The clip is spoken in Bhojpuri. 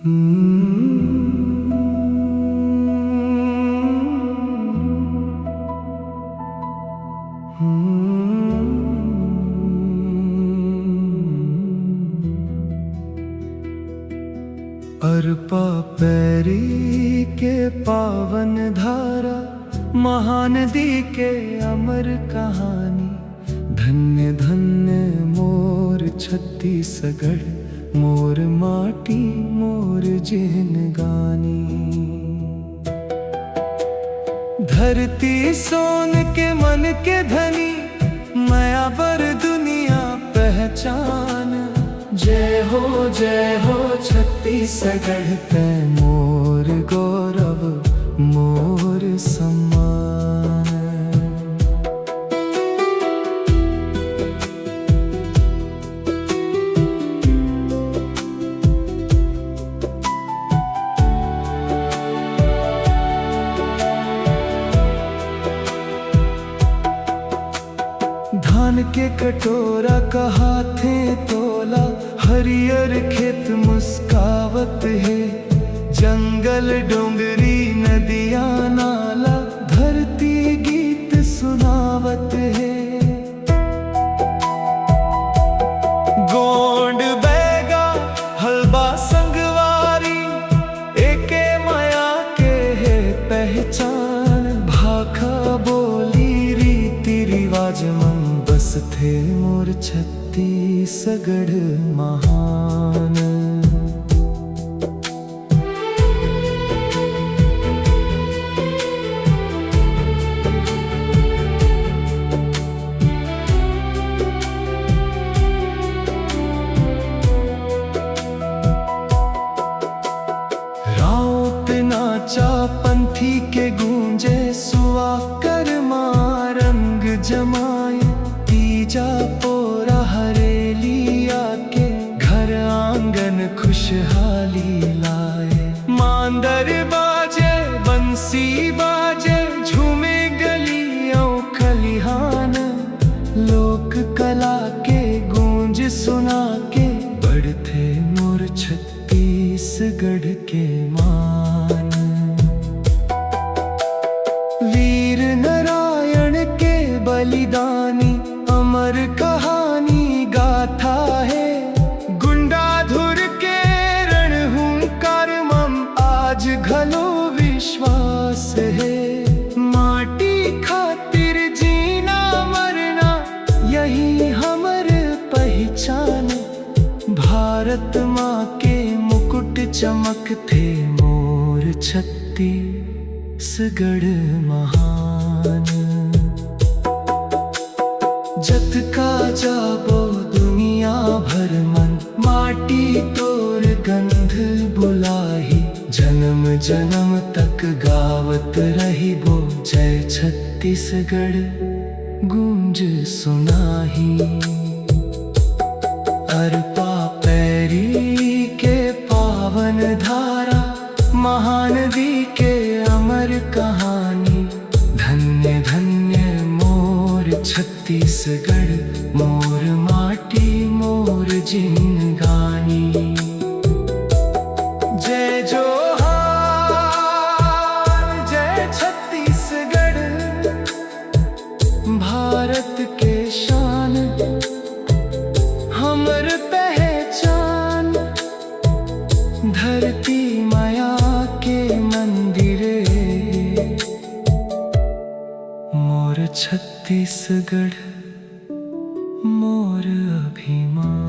अर्पा पैरी के पावन धारा, महानदी के अमर कहानी। धन्य धन्य मोर छत्तीसगढ़, मोर माटी मोर जिनगानी। धरती सोन के मन के धनी, माया बर दुनिया पहचान। जय हो छत्तीसगढ़ पे मोर गौरव मोर सम्मान। धान के कटोरा का हाथे तोला, हरियर खेत मुस्कावत है। जंगल डोंगरी नदियां नाला, धरती गीत सुनावत है। गोंड बैगा हलबा संगवारी, एके माया के है पहचान। भाखा बोली रीति रिवाज मन बस थे मोर छत्तीसगढ़ महान। राउत नाचा पंथी के गूंजे, सुआ कर रंग जमाए। तीजा पोरा हरेली आके, घर आंगन खुशहाली लाए। मांदर बाजे बंसी बाजे, झूमे गलियों खलिहान। लोक कला के गूंज सुना के, बढ़ते मोर छत्तीसगढ़ के मान। वीर नारायण के बलिदानी, अमर कहानी गाथा है। गुंडाधुर के रणहुंकार मम आज घलो विश्वास है। माटी खातिर जीना मरना, यही हमर पहचान। भारत माँ के मुकुट चमक थे मोर छत्तीसगढ़ महान। जत का जाबो दुनिया भर मन, माटी तोर गंध बुलाही। जन्म जन्म तक गावत रही बो, जय छत्तीसगढ़ गूंज सुनाही। अर्पा पैरी के पावन धारा, महानदी के अमर कहानी। धन्य धन्य मोर छत्तीसगढ़, मोर माटी मोर जिनगानी। जय जोहार जय छत्तीसगढ़, भारत के शान हमर पहचान। धरती माया के मंदिरे, मोर छत्तीसगढ़ मोर अभिमान।